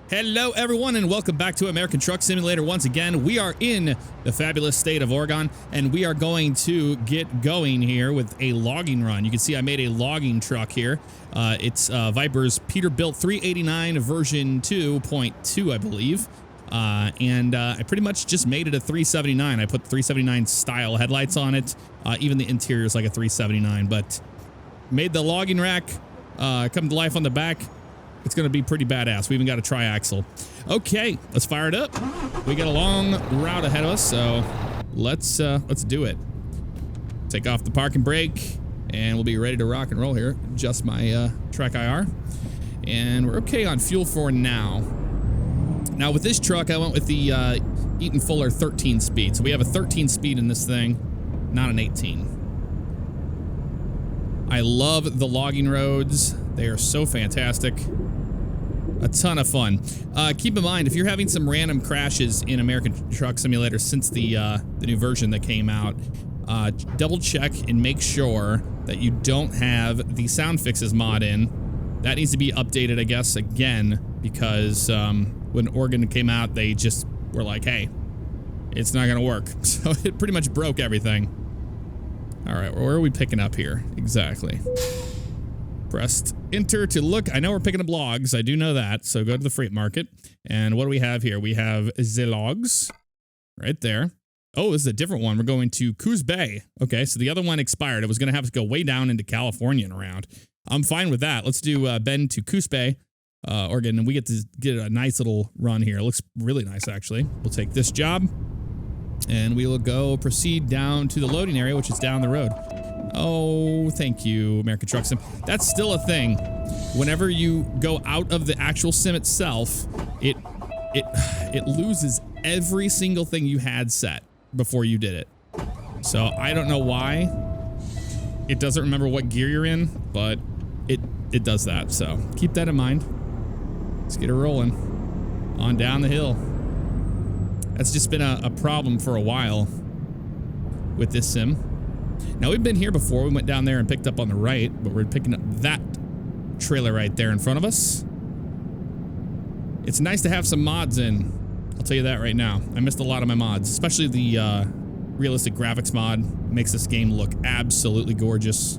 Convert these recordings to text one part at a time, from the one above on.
Hello, everyone, and welcome back to American Truck Simulator. Once again, we are in the fabulous state of Oregon, and we are going to get going here with a logging run. You can see I made a logging truck here. It's Viper's Peterbilt 389 version 2.2, I believe. I pretty much just made it a 379. I put 379 style headlights on it. Even the interior is like a 379, but made the logging rack come to life on the back. It's going to be pretty badass. We even got a triaxle. Okay, let's fire it up. We got a long route ahead of us, so let's do it. Take off the parking brake, and we'll be ready to rock and roll here. Adjust my track IR, and we're okay on fuel for now. Now with this truck, I went with the Eaton Fuller 13 speed. So we have a 13 speed in this thing, not an 18. I love the logging roads. They are so fantastic. A ton of fun. Keep in mind, if you're having some random crashes in American Truck Simulator since the new version that came out, double check and make sure that you don't have the sound fixes mod in. That needs to be updated, I guess, again, because when Oregon came out, they just were like, hey, it's not going to work. So it pretty much broke everything. All right, where are we picking up here? Exactly. Pressed enter to look. I know we're picking up logs. I do know that. So go to the freight market. And what do we have here? We have the logs right there. Oh, this is a different one. We're going to Coos Bay. Okay, so the other one expired. It was going to have to go way down into California and around. I'm fine with that. Let's do Bend to Coos Bay, Oregon, and we get to get a nice little run here. It looks really nice, actually. We'll take this job, and we will go proceed down to the loading area, which is down the road. Oh, thank you, American Truck Sim. That's still a thing. Whenever you go out of the actual sim itself, it loses every single thing you had set before you did it. So I don't know why. It doesn't remember what gear you're in, but it does that. So keep that in mind. Let's get it rolling on down the hill. That's just been a problem for a while with this sim. Now, we've been here before. We went down there and picked up on the right, but we're picking up that trailer right there in front of us. It's nice to have some mods in. I'll tell you that right now. I missed a lot of my mods, especially the realistic graphics mod. Makes this game look absolutely gorgeous.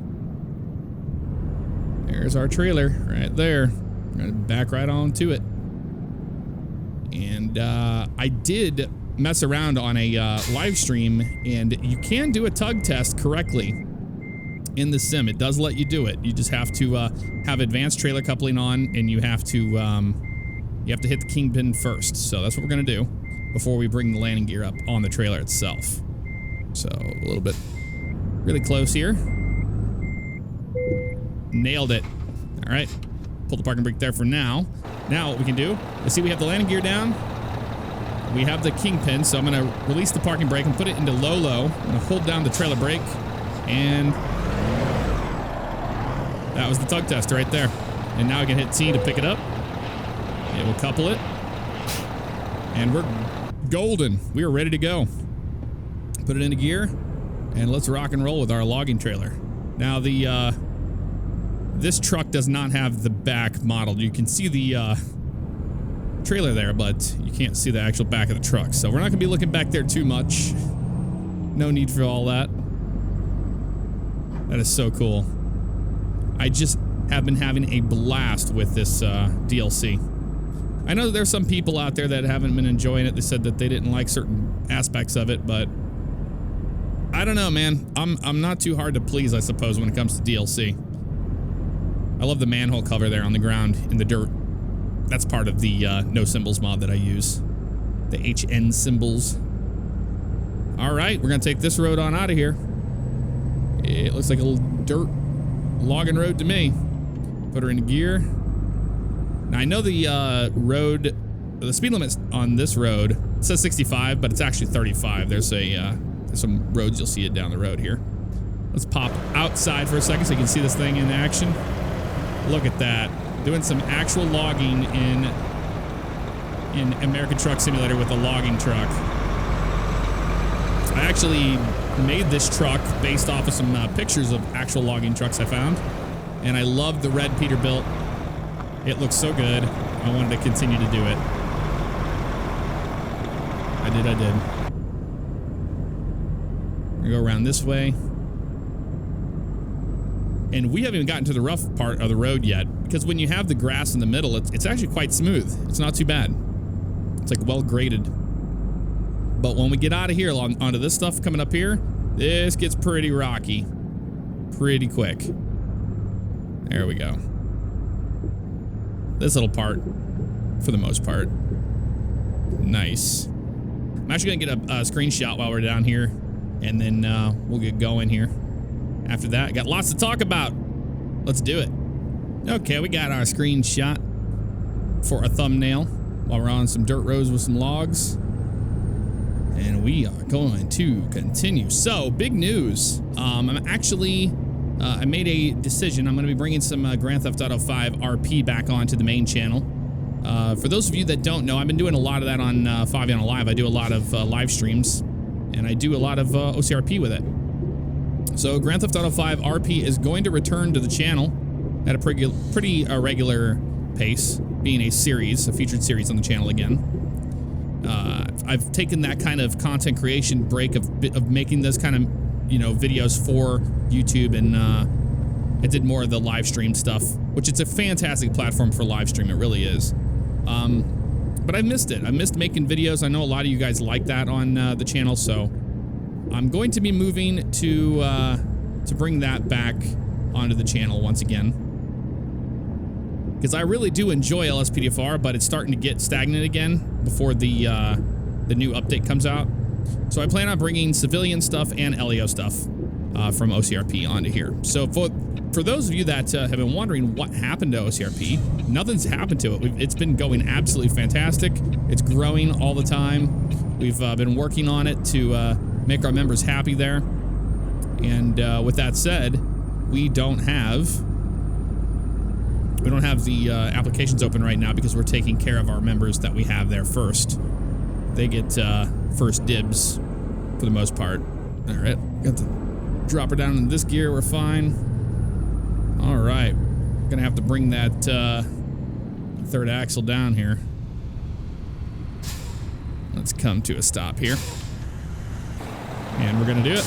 There's our trailer right there. We're going to back right on to it. And I did mess around on a live stream, and you can do a tug test correctly in the sim. It does let you do it. You just have to have advanced trailer coupling on, and you have to hit the kingpin first. So that's what we're gonna do before we bring the landing gear up on the trailer itself. So a little bit really close here. Nailed it. All right, pull the parking brake there for now. Now what we can do is see we have the landing gear down. We have the kingpin, so I'm going to release the parking brake and put it into low. I'm going to hold down the trailer brake, and that was the tug test right there. And now I can hit T to pick it up. It will couple it, and we're golden. We are ready to go. Put it into gear, and let's rock and roll with our logging trailer. Now, this truck does not have the back model. You can see the trailer there, but you can't see the actual back of the truck. So we're not gonna be looking back there too much. No need for all that. That is so cool. I just have been having a blast with this DLC. I know that there's some people out there that haven't been enjoying it. They said that they didn't like certain aspects of it, but I don't know, man. I'm not too hard to please, I suppose, when it comes to DLC. I love the manhole cover there on the ground in the dirt. That's part of the no symbols mod that I use. The HN symbols. All right, we're going to take this road on out of here. It looks like a little dirt logging road to me. Put her into gear. Now, I know the the speed limit on this road, it says 65, but it's actually 35. There's some roads you'll see it down the road here. Let's pop outside for a second so you can see this thing in action. Look at that. Doing some actual logging in American Truck Simulator with a logging truck. I actually made this truck based off of some pictures of actual logging trucks I found, and I love the red Peterbilt. It looks so good. I wanted to continue to do it. I did. We go around this way. And we haven't even gotten to the rough part of the road yet, because when you have the grass in the middle, it's actually quite smooth. It's not too bad. It's like well graded. But when we get out of here onto this stuff coming up here, this gets pretty rocky pretty quick. There we go. This little part, for the most part. Nice. I'm actually gonna get a screenshot while we're down here, and then we'll get going here. After that, got lots to talk about. Let's do it. Okay, we got our screenshot for a thumbnail while we're on some dirt roads with some logs. And we are going to continue. So, big news. I'm actually, I made a decision. I'm going to be bringing some Grand Theft Auto 5 RP back onto the main channel. For those of you that don't know, I've been doing a lot of that on Faviana Live. I do a lot of live streams, and I do a lot of OCRP with it. So Grand Theft Auto 5 RP is going to return to the channel at a pretty regular pace, being a series, a featured series on the channel again. I've taken that kind of content creation break of making those kind of, you know, videos for YouTube, and I did more of the live stream stuff, which it's a fantastic platform for live stream. It really is. But I missed it. I missed making videos. I know a lot of you guys like that on the channel, so I'm going to be moving to bring that back onto the channel once again, because I really do enjoy LSPDFR, but it's starting to get stagnant again before the new update comes out. So I plan on bringing civilian stuff and LEO stuff from OCRP onto here. So for those of you that have been wondering what happened to OCRP, nothing's happened to it. It's been going absolutely fantastic. It's growing all the time. We've been working on it to make our members happy there. And with that said, we don't have the applications open right now because we're taking care of our members that we have there first. They get first dibs for the most part. All right, got to drop her down in this gear. We're fine. All right, gonna have to bring that third axle down here. Let's come to a stop here. And we're gonna do it.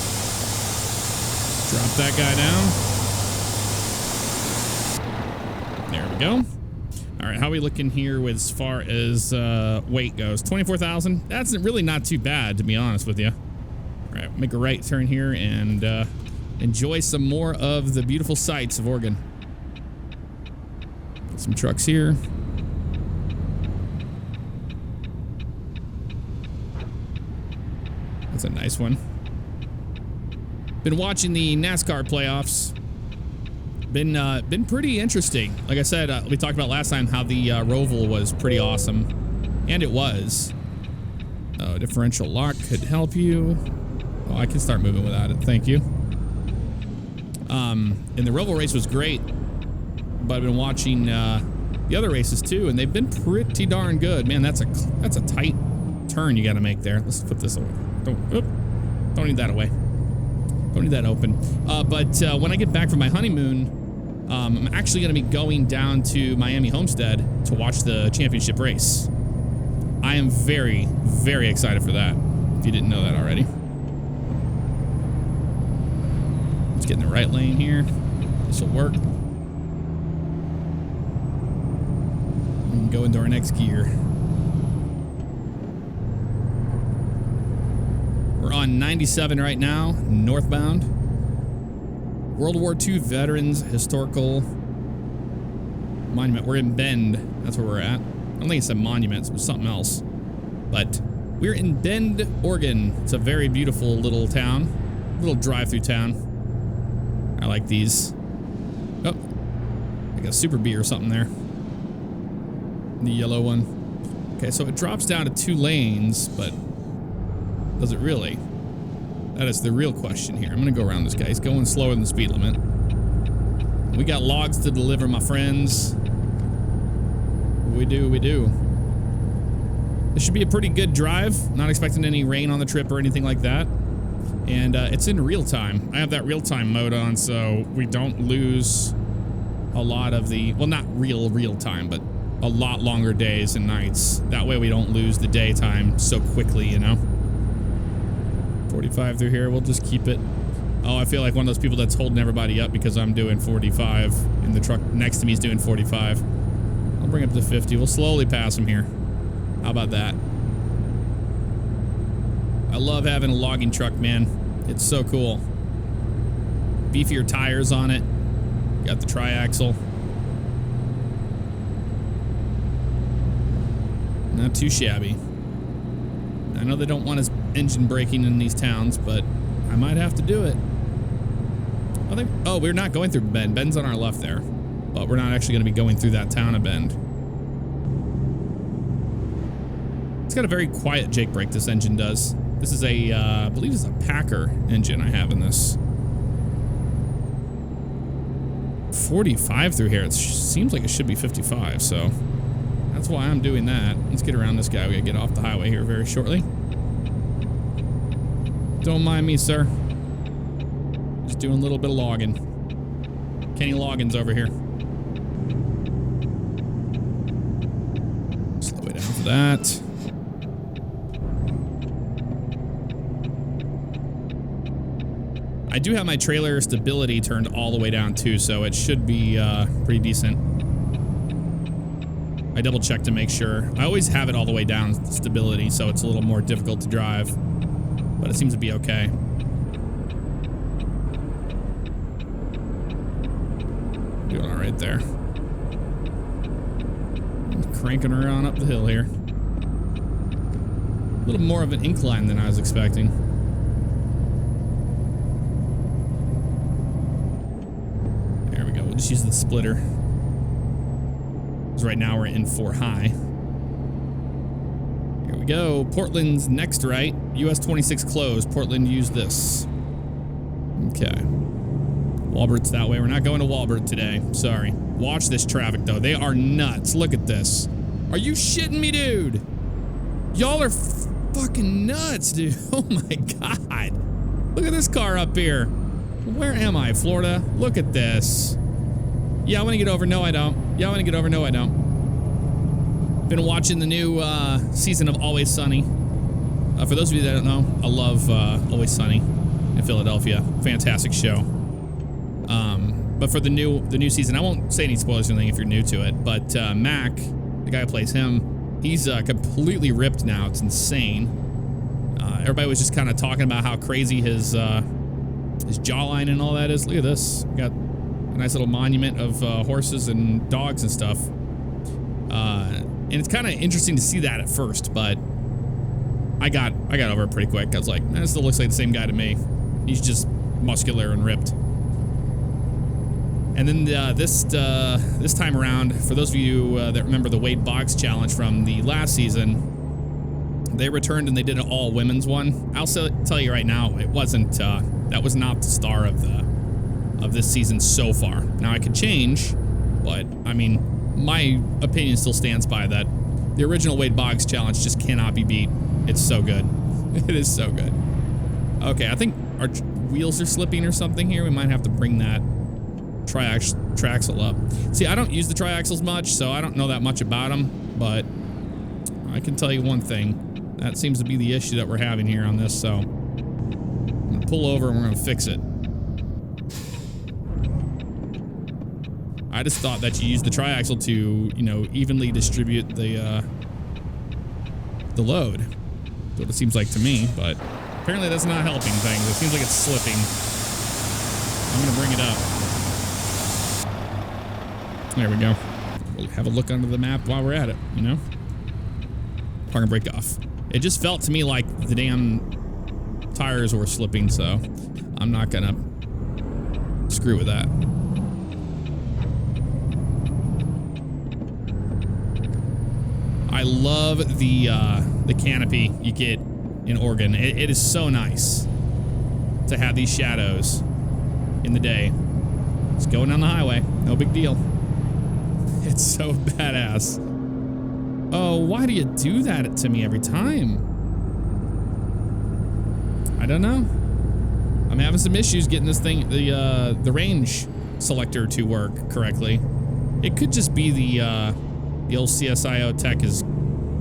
Drop that guy down. There we go. All right, how are we looking here with as far as weight goes? 24,000. That's really not too bad, to be honest with you. All right, make a right turn here and enjoy some more of the beautiful sights of Oregon. Some trucks here. That's a nice one. Been watching the NASCAR playoffs. Been pretty interesting. Like I said, we talked about last time how the Roval was pretty awesome, and it was. Oh, differential lock could help you. Oh, I can start moving without it. Thank you. And the Roval race was great, but I've been watching the other races too, and they've been pretty darn good. Man, that's a tight turn you got to make there. Let's put this away. Don't need that away. Don't need that open. But when I get back from my honeymoon, I'm actually going to be going down to Miami Homestead to watch the championship race. I am very, very excited for that, if you didn't know that already. Let's get in the right lane here. This will work. And go into our next gear. We're on 97 right now, northbound. World War II Veterans Historical Monument. We're in Bend. That's where we're at. I don't think it's a monument. It's something else. But we're in Bend, Oregon. It's a very beautiful little town. Little drive-through town. I like these. Oh, like a Super Bee or something there. The yellow one. Okay, so it drops down to 2 lanes, but does it really? That is the real question here. I'm gonna go around this guy. He's going slower than the speed limit. We got logs to deliver, my friends. We do. This should be a pretty good drive. Not expecting any rain on the trip or anything like that. And it's in real time. I have that real time mode on, so we don't lose a lot of the, well, not real time, but a lot longer days and nights. That way we don't lose the daytime so quickly, you know? 45 through here, we'll just keep it. Oh, I feel like one of those people that's holding everybody up because I'm doing 45 and the truck next to me is doing 45. I'll bring up to 50. We'll slowly pass him here. How about that? I love having a logging truck, man. It's so cool. Beefier tires on it. Got the tri-axle. Not too shabby. I know they don't want his engine braking in these towns, but I might have to do it. I think. Oh, we're not going through Bend. Bend's on our left there, but we're not actually going to be going through that town of Bend. It's got a very quiet Jake brake. This engine does. This is a, I believe it's a Packer engine I have in this. 45 through here. It seems like it should be 55, so that's why I'm doing that. Let's get around this guy. We gotta get off the highway here very shortly. Don't mind me, sir. Just doing a little bit of logging. Kenny Loggins over here. Slow it down for that. I do have my trailer stability turned all the way down too, so it should be pretty decent. I double checked to make sure. I always have it all the way down stability, so it's a little more difficult to drive, but it seems to be okay. Doing all right there. Cranking her on up the hill here. A little more of an incline than I was expecting. Just use the splitter. Because right now we're in 4 high. Here we go. Portland's next right. US 26 closed. Portland used this. Okay. Walbert's that way. We're not going to Walbert today. Sorry. Watch this traffic though. They are nuts. Look at this. Are you shitting me, dude? Y'all are fucking nuts, dude. Oh my God. Look at this car up here. Where am I? Florida? Look at this. Yeah, I want to get over. No, I don't. Yeah, I want to get over. No, I don't. Been watching the new season of Always Sunny. For those of you that don't know, I love Always Sunny in Philadelphia. Fantastic show. But for the new season, I won't say any spoilers or anything if you're new to it. But Mac, the guy who plays him, he's completely ripped now. It's insane. Everybody was just kind of talking about how crazy his jawline and all that is. Look at this. We got a nice little monument of horses and dogs and stuff. And it's kind of interesting to see that at first, but I got over it pretty quick. I was like, that still looks like the same guy to me. He's just muscular and ripped. And then this time around, for those of you that remember the Wade Boggs challenge from the last season, they returned and they did an all women's one. I'll tell you right now, it wasn't. That was not the star of this season so far. Now I could change, but I mean, my opinion still stands by that. The original Wade Boggs challenge just cannot be beat. It's so good. It is so good. Okay, I think our wheels are slipping or something here. We might have to bring that triaxle up. See, I don't use the triaxles much, so I don't know that much about them, but I can tell you one thing. That seems to be the issue that we're having here on this, so I'm gonna pull over and we're gonna fix it. I just thought that you use the triaxle to, you know, evenly distribute the load. That's what it seems like to me, but apparently that's not helping things. It seems like it's slipping. I'm gonna bring it up. There we go. We'll have a look under the map while we're at it, you know? Parking brake off. It just felt to me like the damn tires were slipping, so I'm not gonna screw with that. I love the canopy you get in Oregon. It is so nice to have these shadows in the day. Just going down the highway, no big deal. It's so badass. Oh, why do you do that to me every time? I don't know. I'm having some issues getting this thing, the range selector to work correctly. It could just be the the old CSIO tech is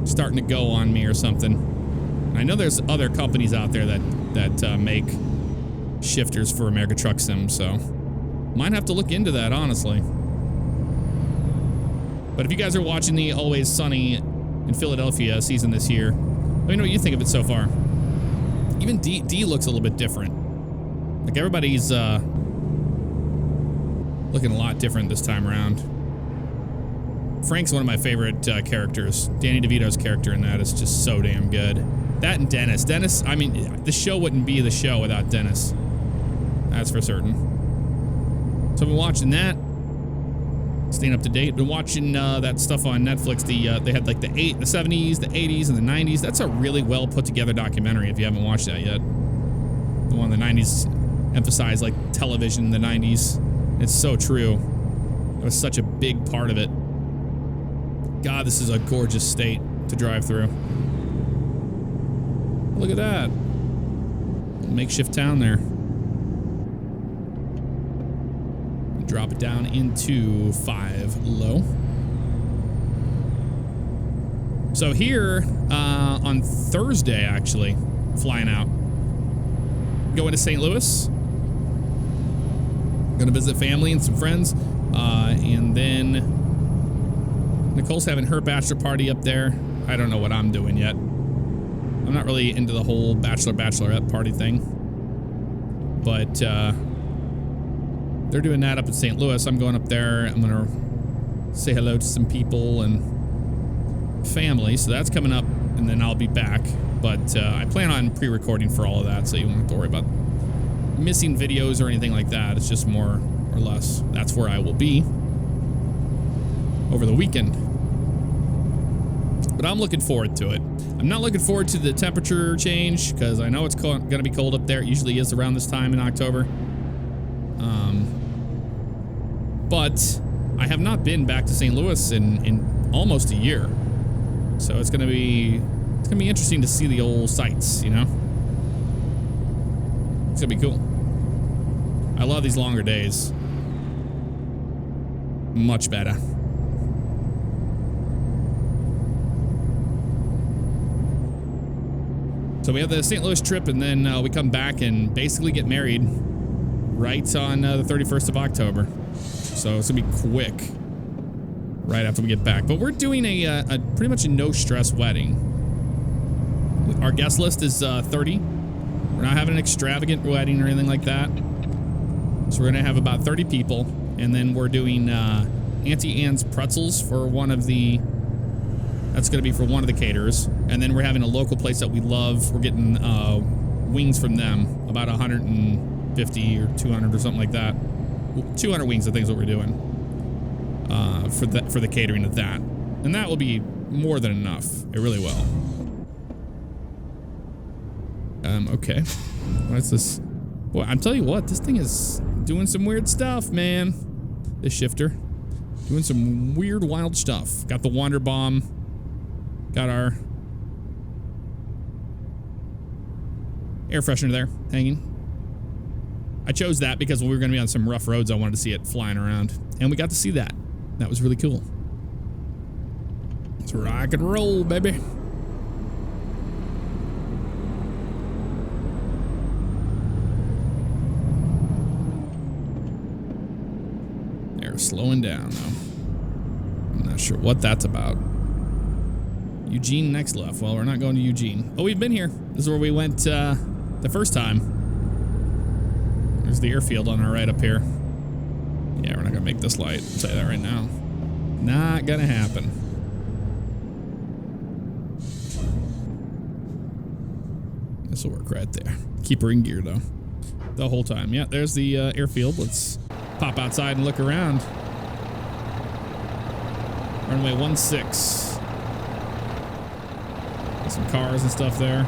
starting to go on me or something. I know there's other companies out there that make shifters for American Truck Sim, so might have to look into that, honestly. But if you guys are watching the Always Sunny in Philadelphia season this year, let me know what you think of it so far. Even D looks a little bit different. Like everybody's looking a lot different this time around. Frank's one of my favorite characters. Danny DeVito's character in that is just so damn good. That and Dennis. Dennis, I mean, the show wouldn't be the show without Dennis. That's for certain. So I've been watching that. Staying up to date. Been watching that stuff on Netflix. They had like the 70s, the 80s, and the 90s. That's a really well put together documentary if you haven't watched that yet. The one in the 90s emphasized like television in the 90s. It's so true. It was such a big part of it. God, this is a gorgeous state to drive through. Look at that. Makeshift town there. Drop it down into 5 low. So here on Thursday, actually, flying out. Going to St. Louis. Gonna visit family and some friends. And then Nicole's having her bachelor party up there. I don't know what I'm doing yet. I'm not really into the whole bachelorette party thing. But they're doing that up in St. Louis. I'm going up there. I'm going to say hello to some people and family. So that's coming up, and then I'll be back. But I plan on pre-recording for all of that, so you won't have to worry about missing videos or anything like that. It's just more or less that's where I will be over the weekend. But I'm looking forward to it. I'm not looking forward to the temperature change because I know it's going to be cold up there. It usually is around this time in October. But I have not been back to St. Louis in almost a year. So it's going to be interesting to see the old sights, you know? It's going to be cool. I love these longer days. Much better. So we have the St. Louis trip, and then we come back and basically get married right on the 31st of October. So it's gonna be quick right after we get back. But we're doing a pretty much a no-stress wedding. Our guest list is 30. We're not having an extravagant wedding or anything like that. So we're gonna have about 30 people, and then we're doing Auntie Anne's pretzels for one of the. That's going to be for one of the caterers. And then we're having a local place that we love. We're getting wings from them, about 150 or 200 or something like that. 200 wings, I think, is what we're doing for the catering of that. And that will be more than enough. It really will. Okay. What is this? Boy, I'm telling you what, this thing is doing some weird stuff, man. This shifter. Doing some weird, wild stuff. Got the Wander Bomb. Got our air freshener there hanging. I chose that because we were going to be on some rough roads. I wanted to see it flying around, and we got to see that. That was really cool. Let's rock and roll, baby. They're slowing down now. I'm not sure what that's about. Eugene next left. Well, we're not going to Eugene. Oh, we've been here. This is where we went the first time. There's the airfield on our right up here. Yeah, we're not going to make this light. I'll tell you that right now. Not going to happen. This will work right there. Keep her in gear, though. The whole time. Yeah, there's the airfield. Let's pop outside and look around. Runway 16. Some cars and stuff there.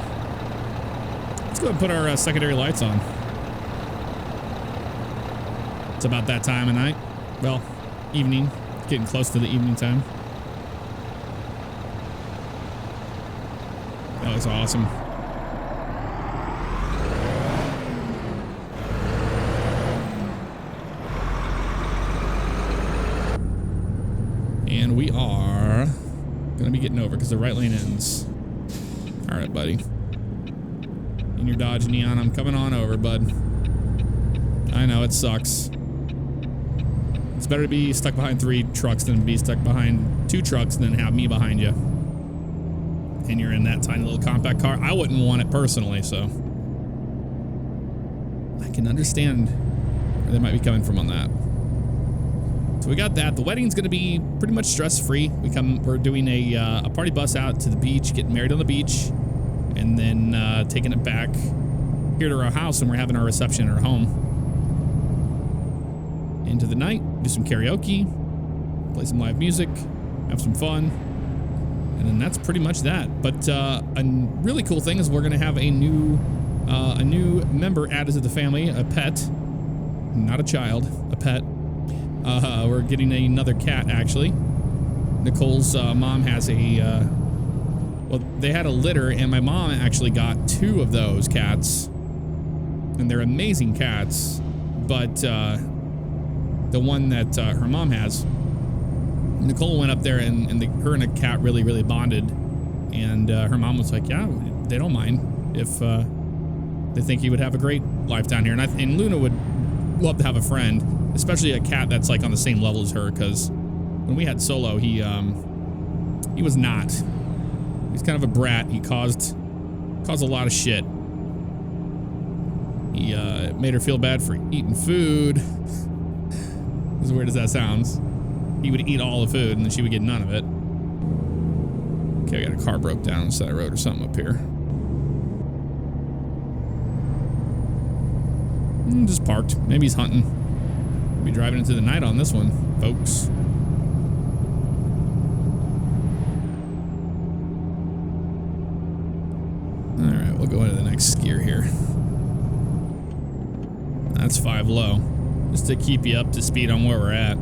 Let's go ahead and put our secondary lights on. It's about that time of night. Well, evening. Getting close to the evening time. That looks awesome. And we are over because the right lane ends. All right, buddy. In your Dodge Neon, I'm coming on over, bud. I know, it sucks. It's better to be stuck behind 3 trucks than be stuck behind 2 trucks and then have me behind you. And you're in that tiny little compact car. I wouldn't want it personally, so I can understand where they might be coming from on that. So we got that. The wedding's gonna be pretty much stress-free. We're doing a party bus out to the beach, getting married on the beach, and then taking it back here to our house, and we're having our reception at our home. Into the night, do some karaoke, play some live music, have some fun, and then that's pretty much that. But a really cool thing is we're gonna have a new member added to the family, a pet, not a child, a pet. We're getting another cat, actually. Nicole's mom has well, they had a litter, and my mom actually got 2 of those cats, and they're amazing cats. But the one that her mom has, Nicole went up there, and her and a cat really, really bonded. And her mom was like, "Yeah, they don't mind if they think you would have a great life down here." And Luna would love to have a friend, especially a cat that's like on the same level as her. Because when we had Solo, he was not. He's kind of a brat. He caused a lot of shit. He made her feel bad for eating food. As weird as that sounds. He would eat all the food and then she would get none of it. Okay, I got a car broke down on the side of the road or something up here. Just parked. Maybe he's hunting. We'll be driving into the night on this one, folks. Alright, we'll go into the next skier here. That's 5 low. Just to keep you up to speed on where we're at.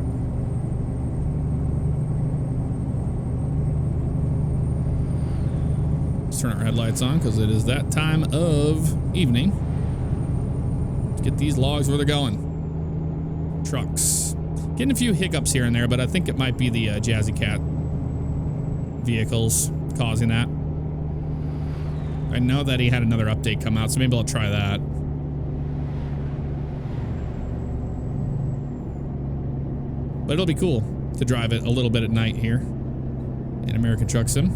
Let's turn our headlights on because it is that time of evening. Let's get these logs where they're going. Trucks. Getting a few hiccups here and there, but I think it might be the Jazzy Cat vehicles causing that. I know that he had another update come out, so maybe I'll try that. But it'll be cool to drive it a little bit at night here in American Truck Sim.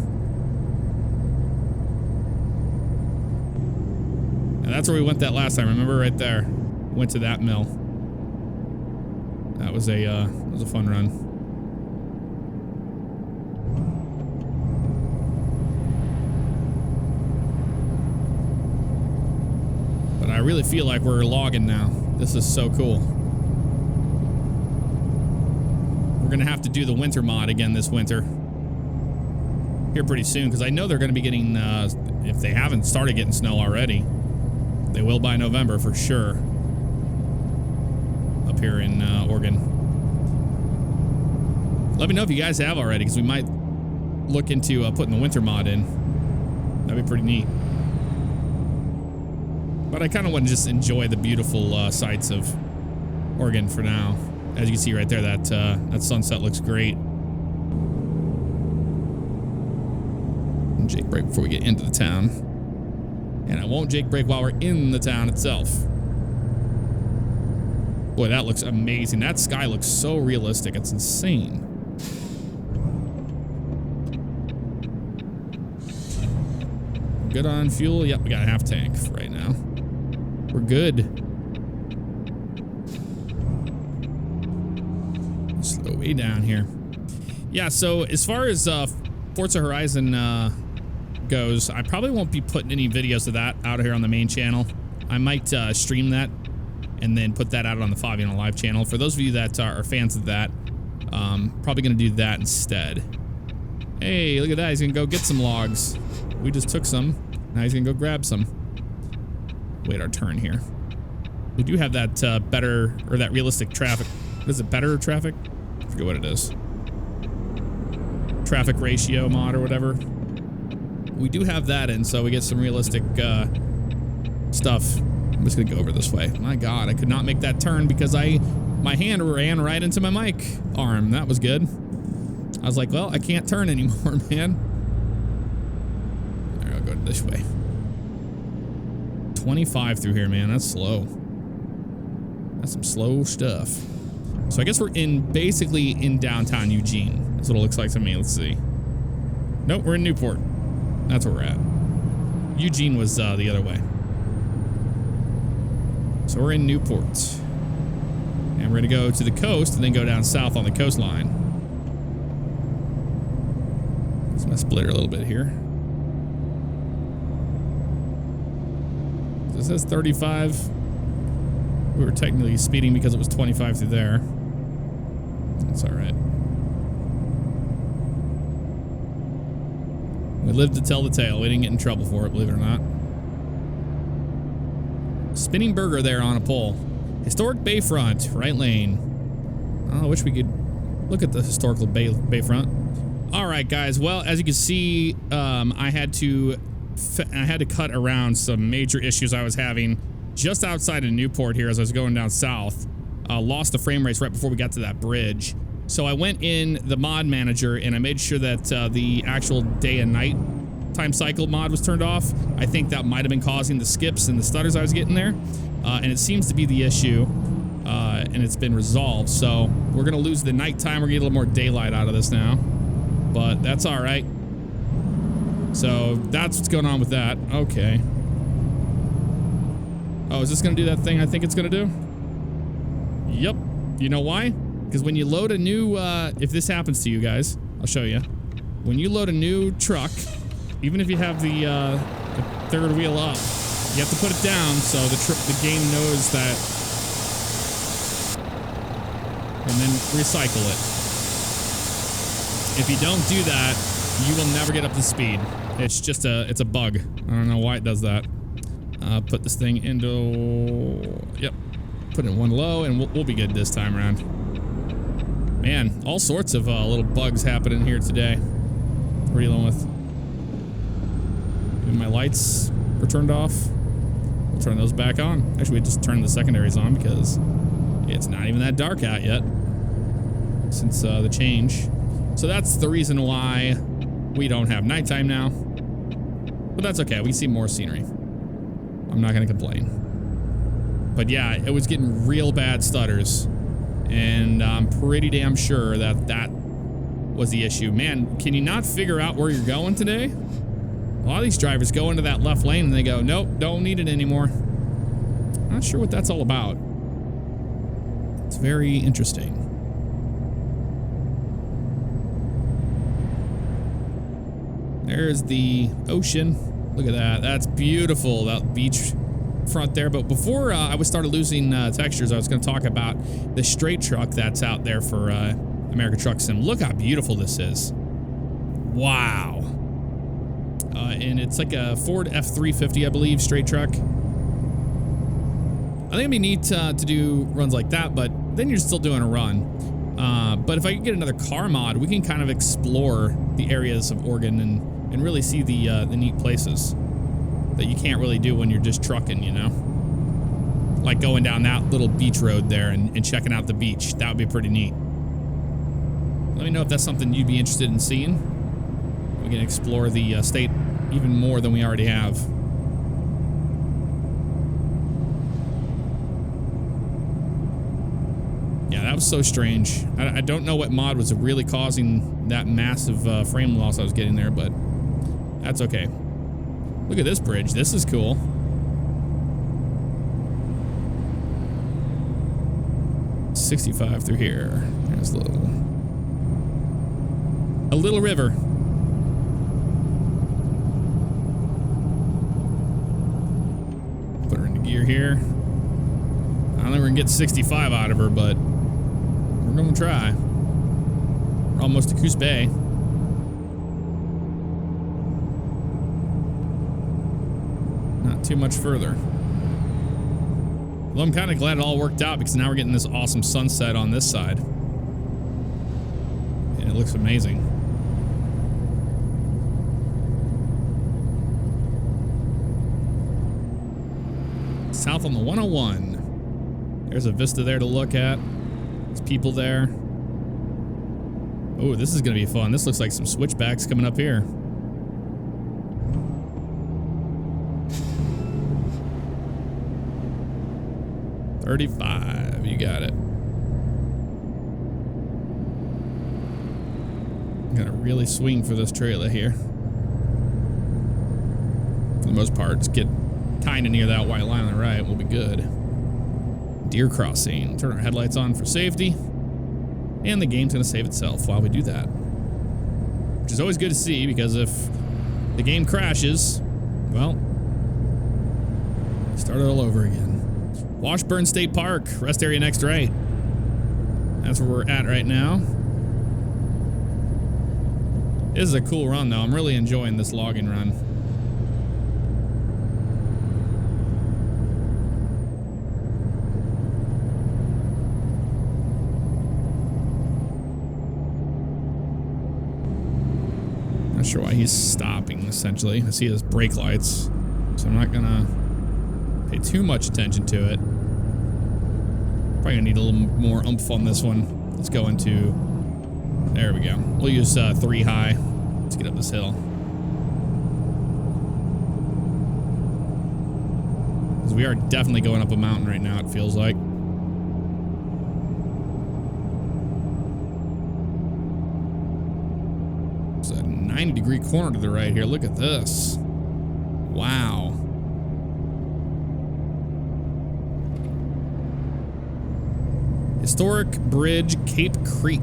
And that's where we went that last time. Remember, right there, went to that mill. That was a fun run. But I really feel like we're logging now. This is so cool. We're gonna have to do the winter mod again this winter here pretty soon, because I know they're gonna be getting, if they haven't started getting snow already, they will by November for sure up here in Oregon. Let me know if you guys have already, because we might look into putting the winter mod in. That'd be pretty neat. But I kind of want to just enjoy the beautiful sights of Oregon for now. As you can see right there, that sunset looks great. And Jake brake before we get into the town. And I won't Jake brake while we're in the town itself. Boy, that looks amazing. That sky looks so realistic. It's insane. Good on fuel. Yep, we got a half tank right now. We're good. Slow way down here. Yeah, so as far as Forza Horizon goes, I probably won't be putting any videos of that out here on the main channel. I might stream that and then put that out on the Fabian Live channel. For those of you that are fans of that, probably going to do that instead. Hey, look at that. He's going to go get some logs. We just took some. Now he's going to go grab some. Wait our turn here. We do have that better, or that realistic traffic. What is it, better traffic? I forget what it is. Traffic ratio mod or whatever. We do have that in, so we get some realistic stuff. I'm just gonna go over this way. My God, I could not make that turn because my hand ran right into my mic arm. That was good. I was like, well, I can't turn anymore, man. This way. 25 through here, man. That's slow. That's some slow stuff. So I guess we're basically in downtown Eugene. That's what it looks like to me. Let's see. Nope, we're in Newport. That's where we're at. Eugene was the other way. So we're in Newport. And we're going to go to the coast and then go down south on the coastline. It's my splitter a little bit here. So it says 35. We were technically speeding because it was 25 through there. That's all right. We lived to tell the tale. We didn't get in trouble for it, believe it or not. Spinning burger there on a pole. Historic Bayfront, right lane. Oh, I wish we could look at the historical Bayfront. All right, guys. Well, as you can see, I had to cut around some major issues I was having just outside of Newport here as I was going down south. Lost the frame rates right before we got to that bridge. So I went in the mod manager and I made sure that the actual day and night time cycle mod was turned off. I think that might have been causing the skips and the stutters I was getting there. And it seems to be the issue. And it's been resolved. So we're going to lose the nighttime. We're going to get a little more daylight out of this now. But that's all right. So that's what's going on with that. Okay. Oh, is this going to do that thing I think it's going to do? Yep. You know why? Because when you load a new, if this happens to you guys, I'll show you. When you load a new truck, even if you have the third wheel up, you have to put it down so the game knows that, and then recycle it. If you don't do that, you will never get up to speed. It's just it's a bug. I don't know why it does that. Put this thing into, yep. Put it in one low and we'll be good this time around. Man, all sorts of little bugs happening here today. What are you dealing with? Even my lights were turned off. We'll turn those back on. Actually, we just turned the secondaries on because it's not even that dark out yet since the change. So that's the reason why we don't have nighttime now. But that's okay. We see more scenery. I'm not going to complain. But yeah, it was getting real bad stutters. And I'm pretty damn sure that that was the issue. Man, can you not figure out where you're going today? A lot of these drivers go into that left lane and they go, nope, don't need it anymore. Not sure what that's all about. It's very interesting. There's the ocean. Look at that. That's beautiful, that beach front there. But before I started losing textures, I was going to talk about the straight truck that's out there for American Truck Sim. Look how beautiful this is. Wow. And it's like a Ford F-350, I believe, straight truck. I think it'd be neat to do runs like that, but then you're still doing a run. But if I could get another car mod, we can kind of explore the areas of Oregon and really see the neat places that you can't really do when you're just trucking, you know? Like going down that little beach road there and checking out the beach. That would be pretty neat. Let me know if that's something you'd be interested in seeing. We can explore the state even more than we already have. Yeah, that was so strange. I don't know what mod was really causing that massive frame loss I was getting there, but that's okay. Look at this bridge. This is cool. $65 through here. There's a little river. Put her into gear here. I don't think we're gonna get 65 out of her, but we're gonna try. We're almost to Coos Bay. Not too much further. Well, I'm kind of glad it all worked out because now we're getting this awesome sunset on this side. And it looks amazing. South on the 101. There's a vista there to look at. There's people there. Oh, this is going to be fun. This looks like some switchbacks coming up here. 35. You got it. Gotta really swing for this trailer here. For the most part, just get kind of near that white line on the right. We'll be good. Deer crossing. Turn our headlights on for safety. And the game's gonna save itself while we do that. Which is always good to see, because if the game crashes, well, start it all over again. Washburn State Park, rest area next right. That's where we're at right now. This is a cool run, though. I'm really enjoying this logging run. Not sure why he's stopping, essentially. I see his brake lights, so I'm not gonna pay too much attention to it. Probably gonna need a little more oomph on this one. Let's go into... There we go. We'll use 3 high. Let's get up this hill. Because we are definitely going up a mountain right now, it feels like. It's a 90-degree corner to the right here. Look at this. Wow. Historic Bridge, Cape Creek.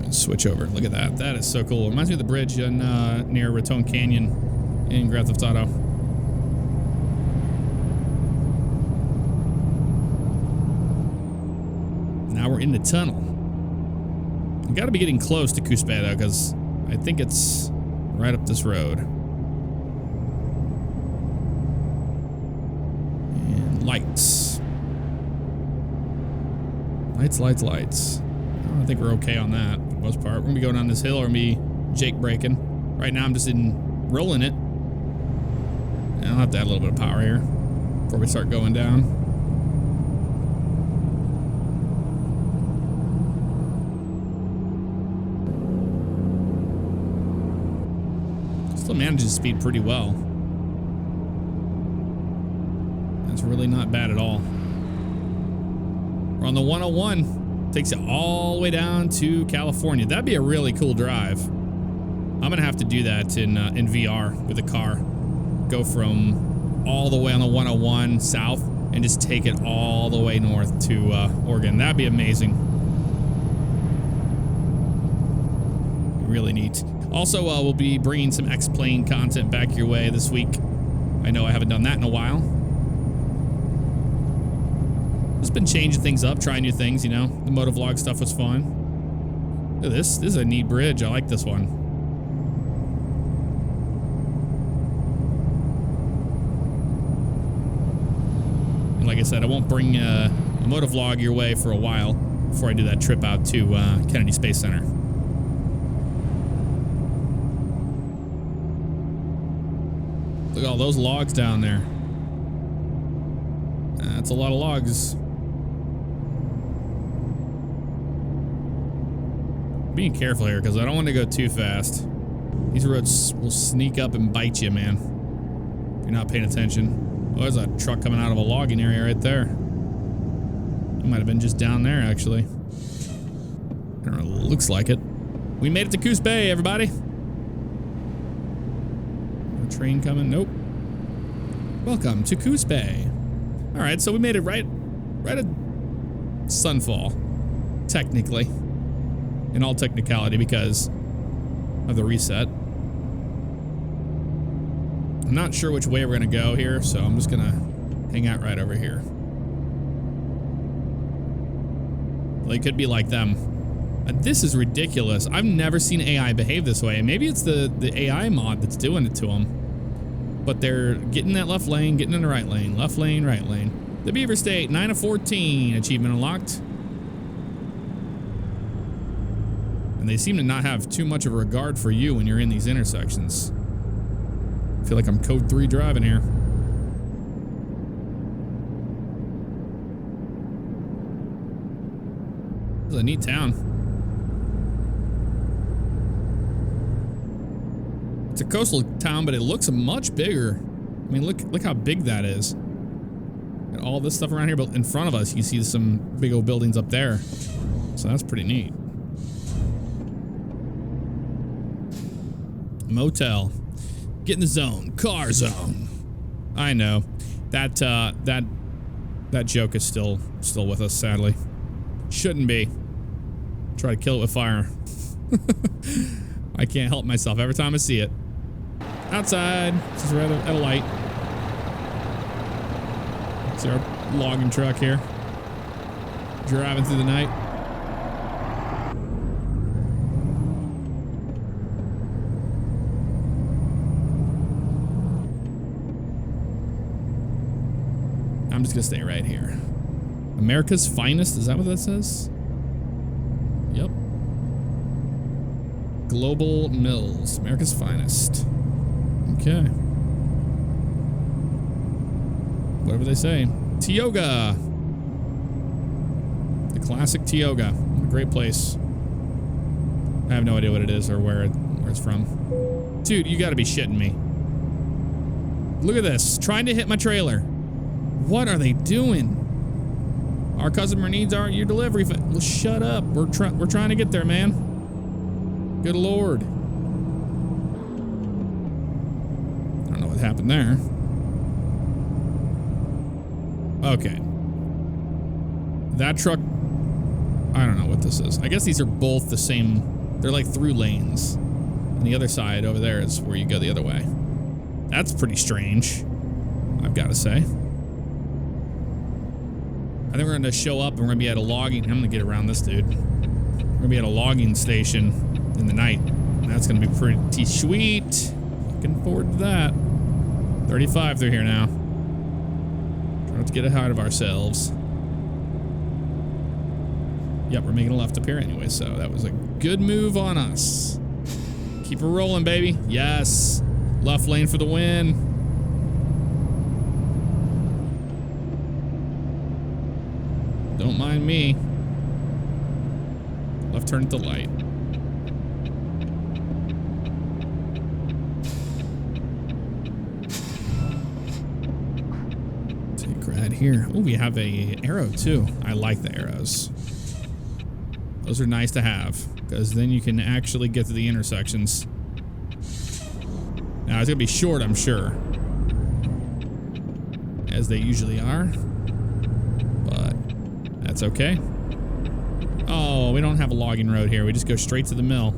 Switch over. Look at that. That is so cool. Reminds me of the bridge in, near Raton Canyon in Grand Theft Auto. Now we're in the tunnel. We got to be getting close to Coos Bay, though, because I think it's right up this road. And lights. Lights, lights, lights. I think we're okay on that for the most part. We're gonna be going down this hill or be Jake braking. Right now I'm just rolling it. And I'll have to add a little bit of power here before we start going down. Still manages to speed pretty well. That's really not bad at all. We're on the 101. Takes you all the way down to California. That'd be a really cool drive. I'm gonna have to do that in VR with a car. Go from all the way on the 101 south and just take it all the way north to Oregon. That'd be amazing. Really neat. Also, we'll be bringing some X-Plane content back your way this week. I know I haven't done that in a while. Just been changing things up, trying new things, you know. The motovlog stuff was fun. Look at this. This is a neat bridge. I like this one. And like I said, I won't bring a motovlog your way for a while before I do that trip out to Kennedy Space Center. Look at all those logs down there. That's a lot of logs. Being careful here because I don't want to go too fast. These roads will sneak up and bite you, man, if you're not paying attention. Oh, there's a truck coming out of a logging area right there. It might have been just down there, actually. I don't know, looks like it. We made it to Coos Bay, everybody. No train coming? Nope. Welcome to Coos Bay. All right, so we made it right at sunfall, technically. In all technicality, because of the reset. I'm not sure which way we're gonna go here, so I'm just gonna hang out right over here. Well, it could be like them. This is ridiculous. I've never seen AI behave this way. Maybe it's the AI mod that's doing it to them. But they're getting that left lane, getting in the right lane, left lane, right lane. The Beaver State, 9 of 14, achievement unlocked. And they seem to not have too much of a regard for you when you're in these intersections. I feel like I'm code 3 driving here. This is a neat town. It's a coastal town, but it looks much bigger. I mean, look how big that is. And all this stuff around here, but in front of us, you see some big old buildings up there. So that's pretty neat. Motel. Get in the zone. Car zone. I know. That joke is still with us, sadly. Shouldn't be. Try to kill it with fire. I can't help myself every time I see it. Outside. This is right at a light. It's our logging truck here. Driving through the night. I'm just gonna stay right here. America's finest, is that what that says? Yep. Global Mills, America's finest. Okay. Whatever they say. Tioga. The classic Tioga. What a great place. I have no idea what it is or where it's from. Dude, you gotta be shitting me. Look at this. Trying to hit my trailer. What are they doing? Our customer needs your delivery. Well, shut up. We're trying to get there, man. Good Lord. I don't know what happened there. Okay. That truck, I don't know what this is. I guess these are both the same. They're like through lanes. And the other side over there is where you go the other way. That's pretty strange, I've got to say. I think we're going to show up and we're going to be at a logging. I'm going to get around this dude. We're going to be at a logging station in the night. And that's going to be pretty sweet. Looking forward to that. 35 through here now. Trying not to get ahead of ourselves. Yep, we're making a left up here anyway, so that was a good move on us. Keep her rolling, baby. Yes. Left lane for the win. Don't mind me. Left turn at the light. Take right here. Oh, we have a arrow too. I like the arrows. Those are nice to have because then you can actually get to the intersections. Now it's gonna be short, I'm sure, as they usually are. That's okay. Oh, we don't have a logging road here. We just go straight to the mill.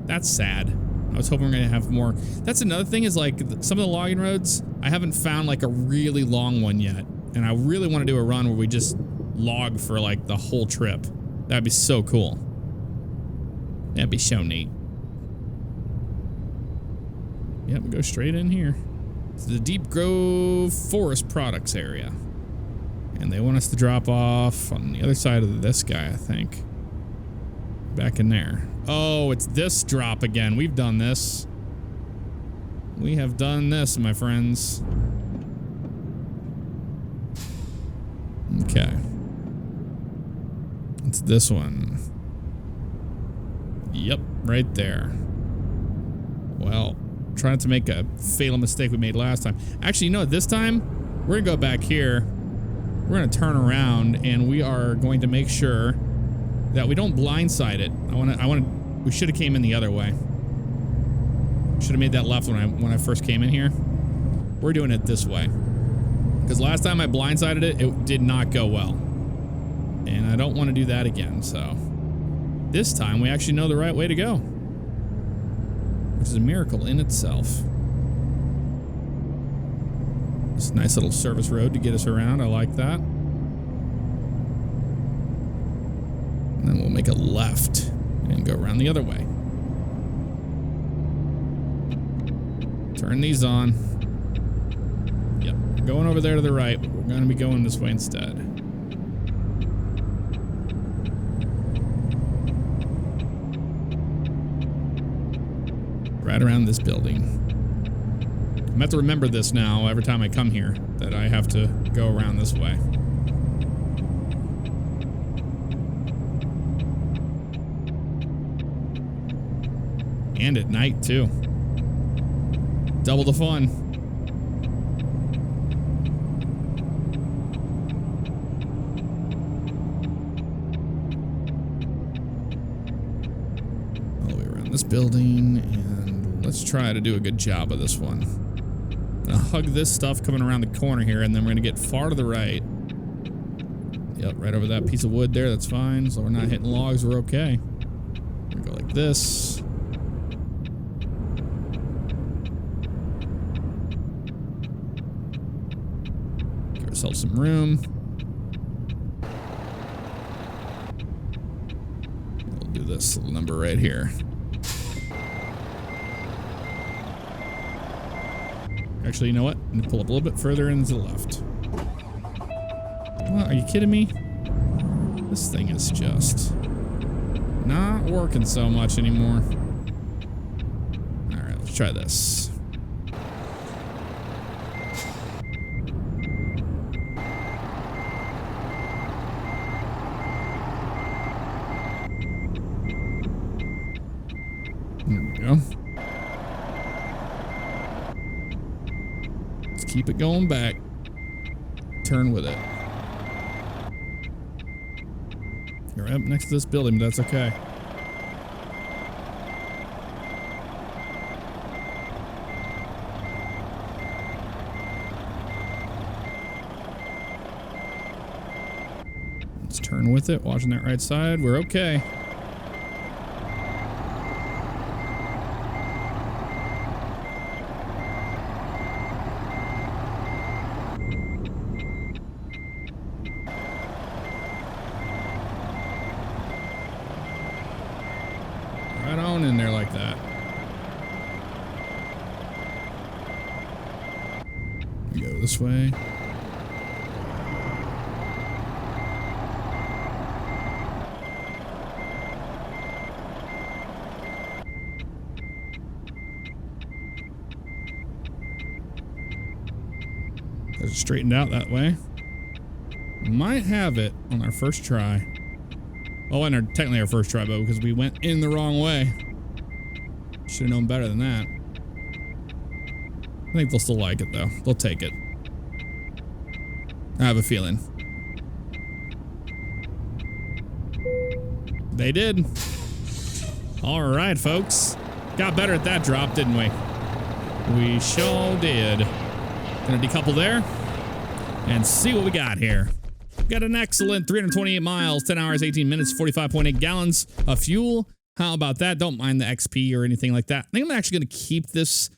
That's sad. I was hoping we are gonna have more. That's another thing is like some of the logging roads, I haven't found like a really long one yet. And I really want to do a run where we just log for like the whole trip. That'd be so cool. That'd be so neat. Yep, we go straight in here. It's the Deep Grove Forest Products area. And they want us to drop off on the other side of this guy, I think. Back in there. Oh, it's this drop again. We've done this. We have done this, my friends. Okay. It's this one. Yep, right there. Well, try not to make a fatal mistake we made last time. Actually, you know what? This time, we're going to go back here. We're going to turn around and we are going to make sure that we don't blindside it. We should have came in the other way. Should have made that left when I first came in here. We're doing it this way. Because last time I blindsided it, it did not go well. And I don't want to do that again, so. This time we actually know the right way to go. Which is a miracle in itself. It's a nice little service road to get us around. I like that. And then we'll make a left and go around the other way. Turn these on. Yep, going over there to the right. We're going to be going this way instead. Right around this building. I have to remember this now every time I come here, that I have to go around this way. And at night, too. Double the fun. All the way around this building, and let's try to do a good job of this one. Gonna hug this stuff coming around the corner here, and then we're gonna get far to the right. Yep, right over that piece of wood there, that's fine. So we're not hitting logs, we're okay. We're gonna go like this. Give ourselves some room. We'll do this little number right here. Actually, you know what? I'm gonna pull up a little bit further into the left. What? Are you kidding me? This thing is just not working so much anymore. All right, let's try this. There we go. Let's keep it going back. Turn with it. You're up next to this building, but that's okay. Let's turn with it, watching that right side. We're okay. Right on in there like that. We go this way. It's straightened out that way. Might have it on our first try. Oh, and technically our first try, but because we went in the wrong way. Should have known better than that. I think they'll still like it, though. They'll take it. I have a feeling. They did. All right, folks. Got better at that drop, didn't we? We sure did. Gonna decouple there and see what we got here. Got an excellent 328 miles, 10 hours, 18 minutes, 45.8 gallons of fuel. How about that? Don't mind the XP or anything like that. I think I'm actually going to keep this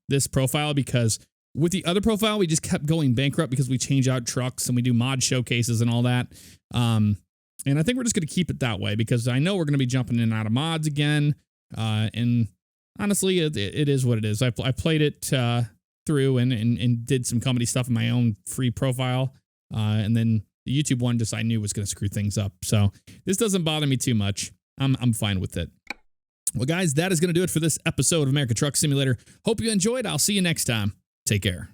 this profile because with the other profile, we just kept going bankrupt because we change out trucks and we do mod showcases and all that. And I think we're just going to keep it that way because I know we're going to be jumping in and out of mods again. And honestly, it is what it is. I played it through and did some comedy stuff in my own free profile. And then the YouTube one just I knew was going to screw things up. So this doesn't bother me too much. I'm fine with it. Well, guys, that is going to do it for this episode of American Truck Simulator. Hope you enjoyed. I'll see you next time. Take care.